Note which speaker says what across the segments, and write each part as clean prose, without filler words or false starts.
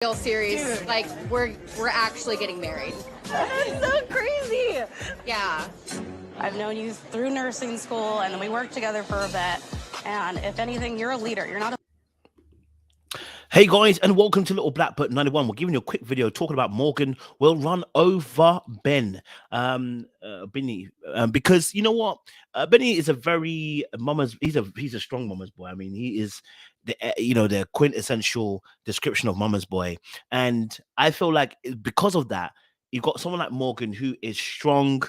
Speaker 1: real series.
Speaker 2: Dude.
Speaker 1: Like we're actually getting married.
Speaker 2: That's so crazy.
Speaker 1: Yeah.
Speaker 2: I've known you through nursing school, and then we worked together for a bit. And if anything, you're a leader. You're not a
Speaker 3: Hey guys, and welcome to Little Black Book 91. We're giving you a quick video talking about Morgan will run over Benhi, because you know what, Benhi is a very he's a strong mama's boy. I mean, he is the quintessential description of mama's boy, and I feel like because of that, you've got someone like Morgan who is strong,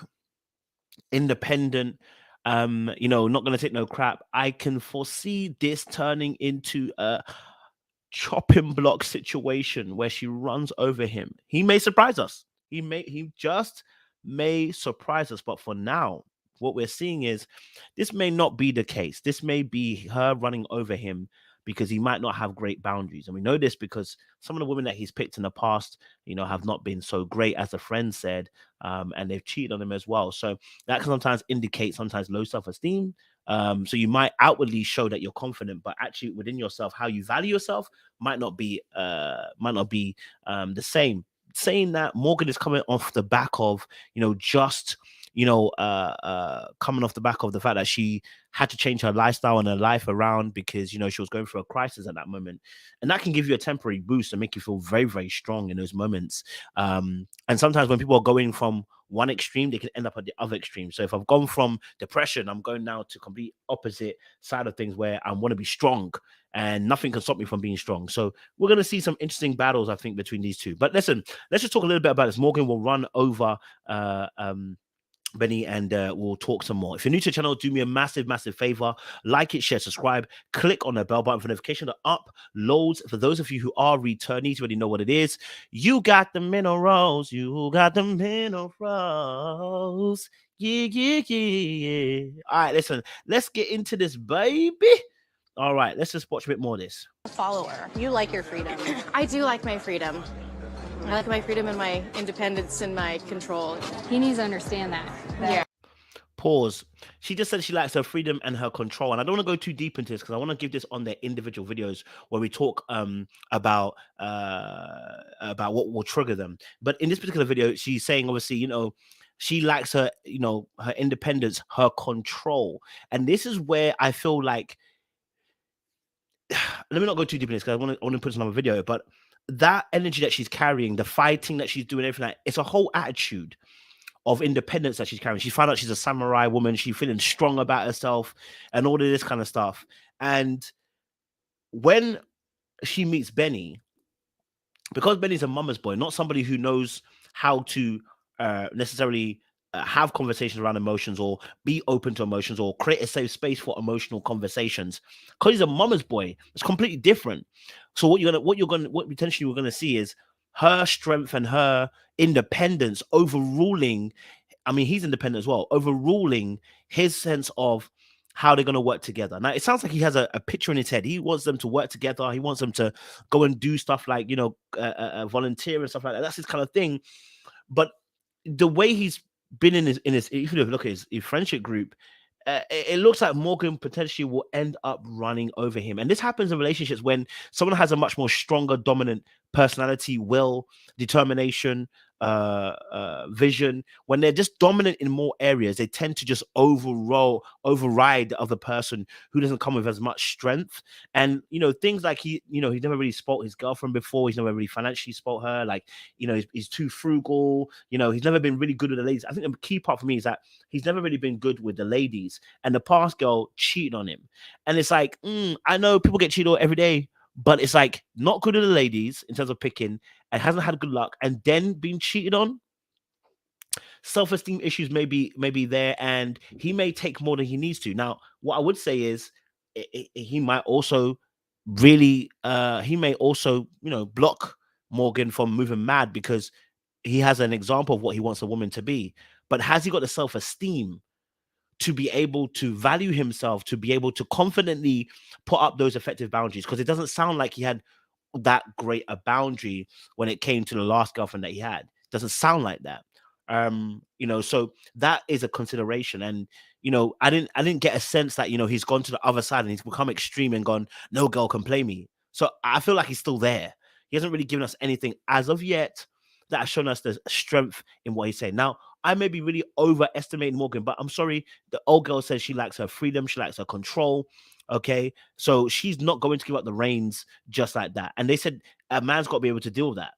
Speaker 3: independent, not going to take no crap. I can foresee this turning into a chopping block situation where she runs over him. He may surprise us. He just may surprise us. But for now, what we're seeing is this may not be the case. This may be her running over him because he might not have great boundaries. And we know this because some of the women that he's picked in the past, have not been so great, as a friend said, and they've cheated on him as well. So that can sometimes indicate low self-esteem. So you might outwardly show that you're confident, but actually within yourself, how you value yourself might not be the same. Saying that, Morgan is coming off the back of coming off the back of the fact that she had to change her lifestyle and her life around because she was going through a crisis at that moment, and that can give you a temporary boost and make you feel very, very strong in those moments. And sometimes when people are going from one extreme, they can end up at the other extreme. So if I've gone from depression, I'm going now to complete opposite side of things where I want to be strong and nothing can stop me from being strong. So we're going to see some interesting battles, I think, between these two. But listen, let's just talk a little bit about this. Morgan will run over Benhi, and we'll talk some more. If you're new to the channel, do me a massive favor: like it, share, subscribe, click on the bell button for notification to uploads. For those of you who are returnees, you already know what it is. You got the minerals, you got the minerals. Yeah. All right, listen, let's get into this, baby. All right, let's just watch a bit more of this.
Speaker 2: follower. You like your freedom.
Speaker 1: I do like my freedom. I like my freedom and my independence and my control.
Speaker 4: He needs to understand that.
Speaker 1: Yeah.
Speaker 3: Pause. She just said she likes her freedom and her control, and I don't want to go too deep into this because I want to give this on their individual videos where we talk about what will trigger them. But in this particular video, she's saying obviously, she likes her, her independence, her control, and this is where I feel like let me not go too deep in this because I want to put this in another video, but that energy that she's carrying, the fighting that she's doing, everything, it's a whole attitude of independence that she's carrying. She found out she's a samurai woman. She's feeling strong about herself and all of this kind of stuff. And when she meets Benhi, because Benhi's a mama's boy, not somebody who knows how to necessarily have conversations around emotions or be open to emotions or create a safe space for emotional conversations, because he's a mama's boy, it's completely different. So what potentially we're gonna see is her strength and her independence overruling, I mean, he's independent as well, overruling his sense of how they're going to work together. Now, it sounds like he has a picture in his head. He wants them to work together. He wants them to go and do stuff like, volunteer and stuff like that. That's his kind of thing. But the way he's been in his, if you look at his friendship group, it looks like Morgan potentially will end up running over him. And this happens in relationships when someone has a much more stronger, dominant personality, will, determination, vision. When they're just dominant in more areas, they tend to just override the other person who doesn't come with as much strength. And things like he's never really spoilt his girlfriend before. He's never really financially spoilt her. Like, he's too frugal. He's never been really good with the ladies. I think the key part for me is that he's never really been good with the ladies. And the past girl cheated on him. And it's like, I know people get cheated on every day, but it's like not good with the ladies in terms of picking, and hasn't had good luck, and then being cheated on. Self-esteem issues may be there, and he may take more than he needs to. Now, what I would say is he might also really block Morgan from moving mad because he has an example of what he wants a woman to be. But has he got the self-esteem to be able to value himself, to be able to confidently put up those effective boundaries? Because it doesn't sound like he had that great a boundary when it came to the last girlfriend that he had. Doesn't sound like that. So that is a consideration. And I didn't get a sense that he's gone to the other side and he's become extreme and gone, no girl can play me. So I feel like he's still there. He hasn't really given us anything as of yet that has shown us the strength in what he's saying. Now, I may be really overestimating Morgan, but I'm sorry. The old girl says she likes her freedom, she likes her control. Okay, so she's not going to give up the reins just like that. And they said a man's got to be able to deal with that.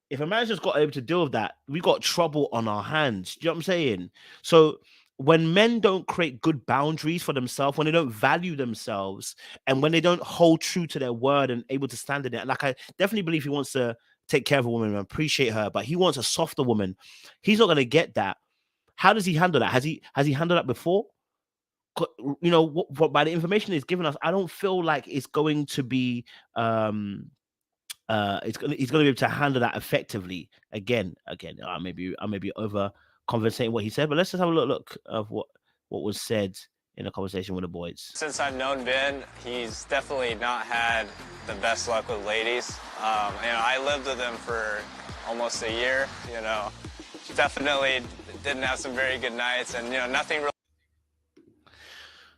Speaker 3: If a man's just got able to deal with that, we got trouble on our hands. Do you know what I'm saying? So when men don't create good boundaries for themselves, when they don't value themselves, and when they don't hold true to their word and able to stand in it, like I definitely believe he wants to take care of a woman and appreciate her, but he wants a softer woman. He's not going to get that. How does he handle that? Has he handled that before? You know, what by the information he's given us, I don't feel like it's going to be he's gonna be able to handle that effectively. Again, I may be over conversating what he said, but let's just have a look of what was said in a conversation with the boys.
Speaker 4: Since I've known Ben, he's definitely not had the best luck with ladies. I lived with him for almost a year. Definitely didn't have some very good nights, and nothing really.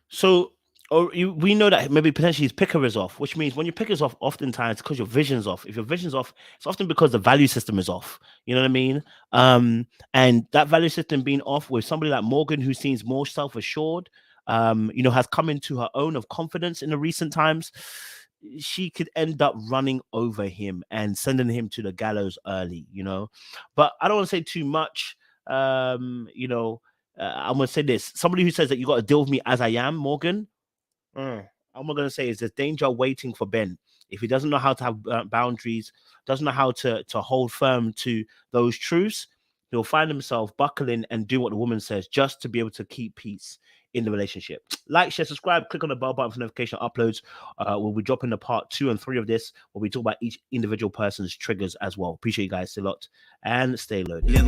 Speaker 3: So, we know that maybe potentially his picker is off, which means when your picker is off, oftentimes because your vision's off. If your vision's off, it's often because the value system is off. You know what I mean? And that value system being off with somebody like Morgan, who seems more self-assured, has come into her own of confidence in the recent times, she could end up running over him and sending him to the gallows early, But I don't want to say too much. I'm going to say this. Somebody who says that you got to deal with me as I am, Morgan, all I'm going to say is there's danger waiting for Ben. If he doesn't know how to have boundaries, doesn't know how to hold firm to those truths, he'll find himself buckling and do what the woman says just to be able to keep peace in the relationship. Like, share, subscribe, click on the bell button for notification uploads. We'll be dropping the part 2 and 3 of this, where we talk about each individual person's triggers as well. Appreciate you guys. Stay locked and stay loaded.